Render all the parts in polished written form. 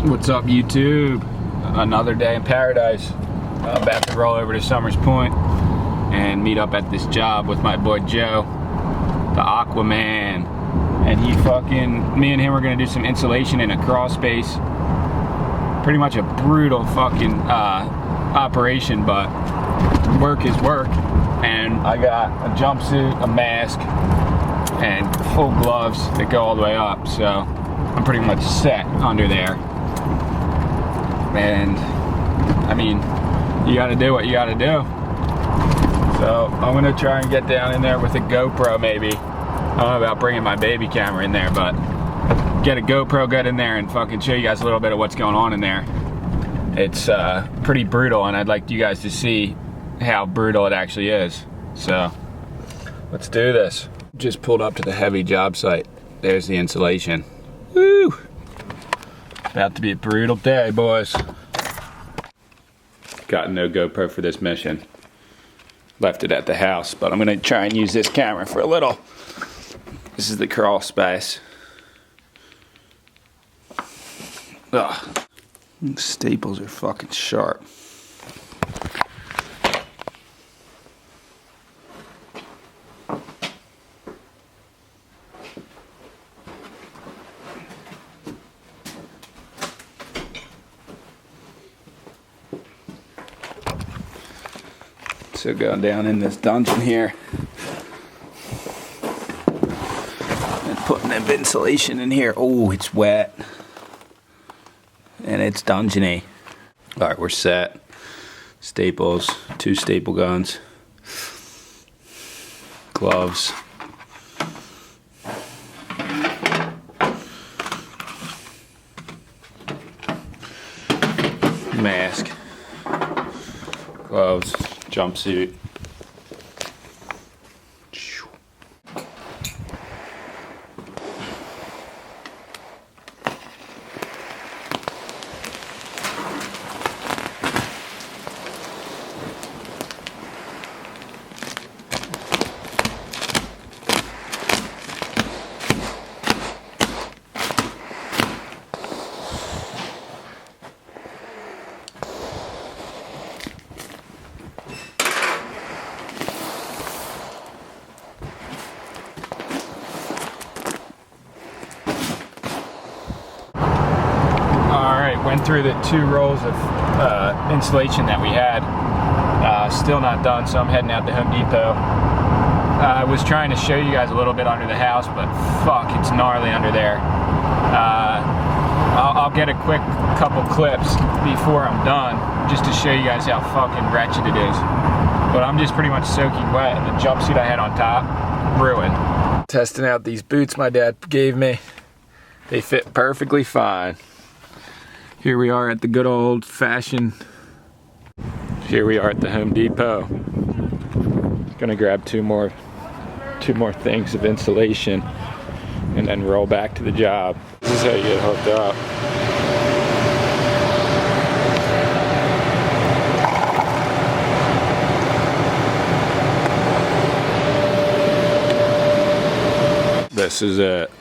What's up, YouTube? Another day in paradise. I'm about to roll over to Summers Point and meet up at this job with my boy Joe, the Aquaman. And me and him are gonna do some insulation in a crawl space. Pretty much a brutal fucking operation, but work is work. And I got a jumpsuit, a mask, and full gloves that go all the way up. So I'm pretty much set under there. And I mean, you gotta do what you gotta do. So I'm gonna try and get down in there with a GoPro maybe. I don't know about bringing my baby camera in there, but get a GoPro, get in there and fucking show you guys a little bit of what's going on in there. It's pretty brutal, and I'd like you guys to see how brutal it actually is. So let's do this. Just pulled up to the heavy job site. There's the insulation. Woo! About to be a brutal day, boys. Got no GoPro for this mission. Left it at the house, but I'm gonna try and use this camera for a little. This is the crawl space. Ugh. Staples are fucking sharp. So going down in this dungeon here and putting that insulation in here. Oh, it's wet and it's dungeony. All right, we're set. Staples, 2 staple guns, gloves, mask, gloves, jumpsuit. Went through the 2 rolls of insulation that we had. Still not done, so I'm heading out to Home Depot. I was trying to show you guys a little bit under the house, but fuck, it's gnarly under there. I'll get a quick couple clips before I'm done, just to show you guys how fucking wretched it is. But I'm just pretty much soaking wet, and the jumpsuit I had on top, ruined. Testing out these boots my dad gave me. They fit perfectly fine. Here we are at the good old fashioned. Here we are at the Home Depot. Gonna grab two more things of insulation and then roll back to the job. This is how you get hooked up. This is it.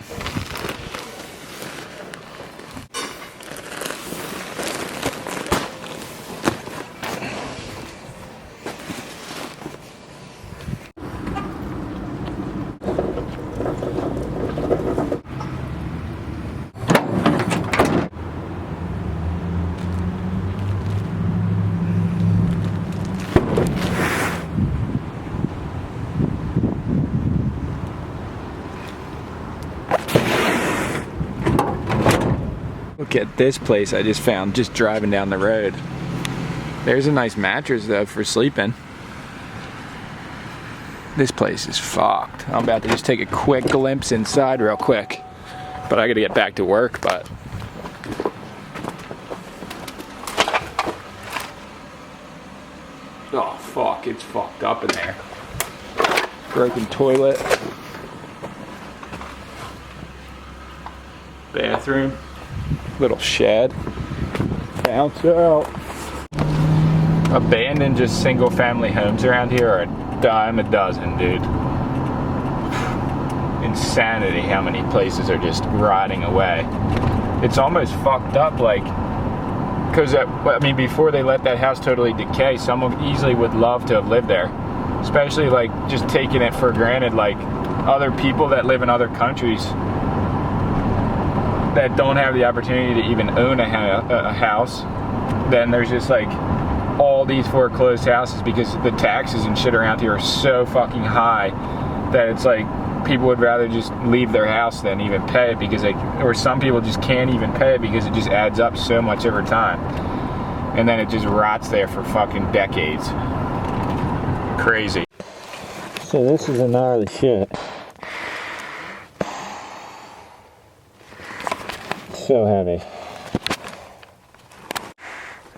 Look at this place I just found just driving down the road. There's a nice mattress though for sleeping. This place is fucked. I'm about to just take a quick glimpse inside real quick. But I gotta get back to work, but. Oh fuck, it's fucked up in there. Broken toilet. Bathroom. Little shed. Bounce out. Abandoned just single family homes around here are a dime a dozen, dude. Insanity how many places are just rotting away. it's almost fucked up, like, because, I mean, before they let that house totally decay, someone easily would love to have lived there. Especially, like, just taking it for granted, like, other people that live in other countries that don't have the opportunity to even own a house, then there's just, like, all these foreclosed houses because the taxes and shit around here are so fucking high that it's like people would rather just leave their house than even pay it because or some people just can't even pay it because it just adds up so much over time. And then it just rots there for fucking decades. Crazy. So this is a gnarly shit. So heavy.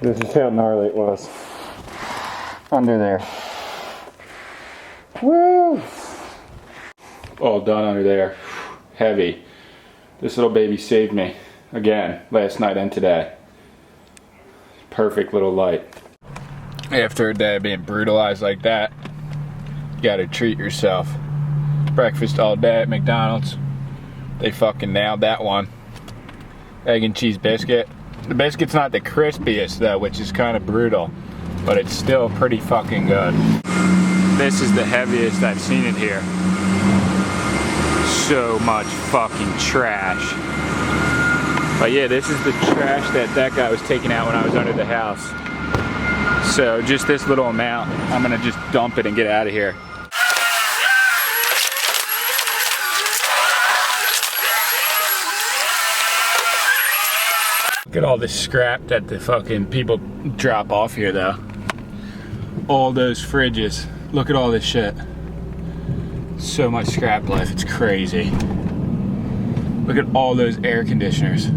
This is how gnarly it was. Under there. Woo! All done under there. Heavy. This little baby saved me again last night and today. Perfect little light. After a day of being brutalized like that, you gotta treat yourself. Breakfast all day at McDonald's. They fucking nailed that one. Egg and cheese biscuit. The biscuit's not the crispiest though, which is kind of brutal, but it's still pretty fucking good. This is the heaviest I've seen it here. So much fucking trash. But yeah, this is the trash that guy was taking out when I was under the house. So just this little amount, I'm gonna just dump it and get out of here. Look at all this scrap that the fucking people drop off here though. All those fridges. Look at all this shit. So much scrap life, it's crazy. Look at all those air conditioners.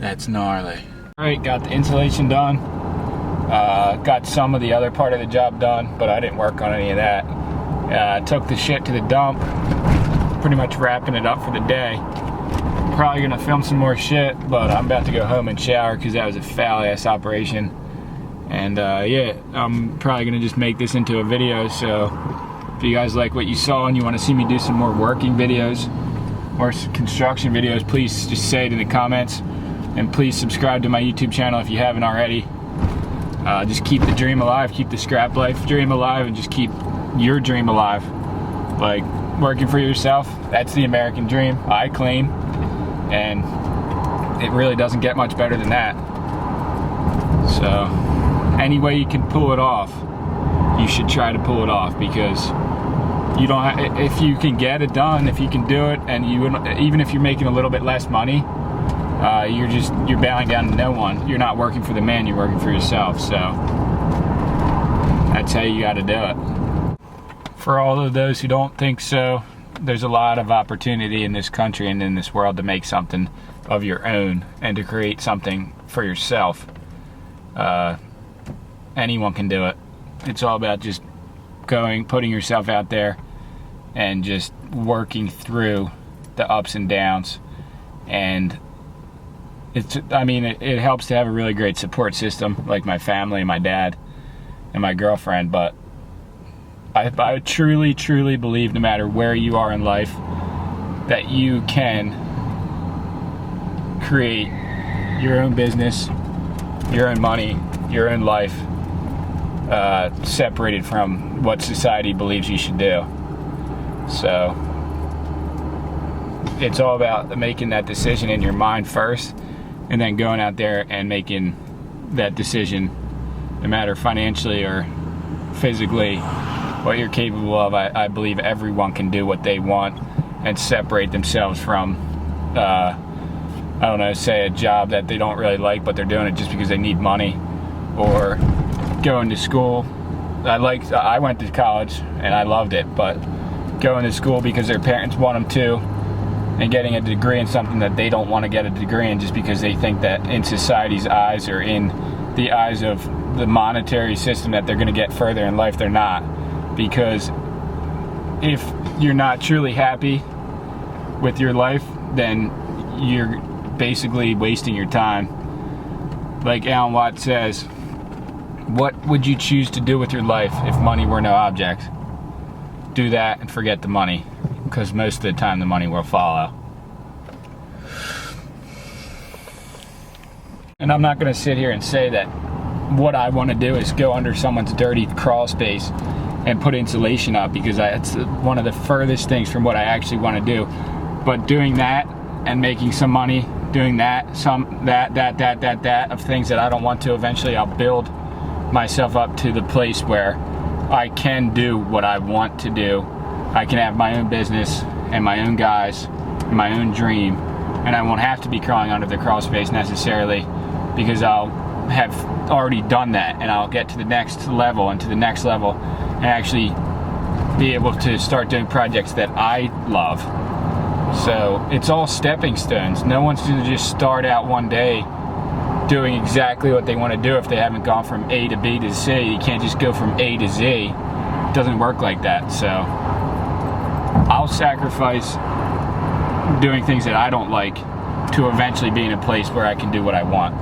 That's gnarly. All right, got the insulation done. Got some of the other part of the job done, but I didn't work on any of that. Took the shit to the dump. Pretty much wrapping it up for the day. Probably gonna film some more shit, but I'm about to go home and shower because that was a foul ass operation. And yeah, I'm probably gonna just make this into a video. So if you guys like what you saw and you want to see me do some more working videos, more construction videos, please just say it in the comments. And please subscribe to my YouTube channel if you haven't already. Just keep the dream alive, keep the scrap life dream alive, and just keep your dream alive. Like working for yourself, that's the American dream, I claim. And it really doesn't get much better than that. So any way you can pull it off, you should try to pull it off, because you don't have, if you can get it done, if you can do it, and even if you're making a little bit less money, you're bowing down to no one. You're not working for the man, you're working for yourself. So that's how you got to do it. For all of those who don't think so, there's a lot of opportunity in this country and in this world to make something of your own and to create something for yourself. Anyone can do it. It's all about just putting yourself out there and just working through the ups and downs. And it helps to have a really great support system like my family, my dad, and my girlfriend. But I truly, truly believe no matter where you are in life, that you can create your own business, your own money, your own life, separated from what society believes you should do. So it's all about making that decision in your mind first, and then going out there and making that decision, no matter financially or physically, what you're capable of. I believe everyone can do what they want and separate themselves from, I don't know, say a job that they don't really like, but they're doing it just because they need money, or going to school. I went to college and I loved it, but going to school because their parents want them to, and getting a degree in something that they don't want to get a degree in just because they think that in society's eyes, or in the eyes of the monetary system, that they're going to get further in life. They're not. Because if you're not truly happy with your life, then you're basically wasting your time. Like Alan Watts says, what would you choose to do with your life if money were no object? Do that and forget the money, because most of the time the money will follow. And I'm not gonna sit here and say that what I wanna do is go under someone's dirty crawl space and put insulation up, because it's one of the furthest things from what I actually wanna do. But doing that and making some money, doing that of things that I don't want to, eventually I'll build myself up to the place where I can do what I want to do. I can have my own business and my own guys, and my own dream, and I won't have to be crawling under the crawl space necessarily, because I'll have already done that, and I'll get to the next level and to the next level and actually be able to start doing projects that I love. So it's all stepping stones. No one's gonna just start out one day doing exactly what they want to do if they haven't gone from A to B to Z. You can't just go from A to Z. It doesn't work like that. So I'll sacrifice doing things that I don't like to eventually be in a place where I can do what I want.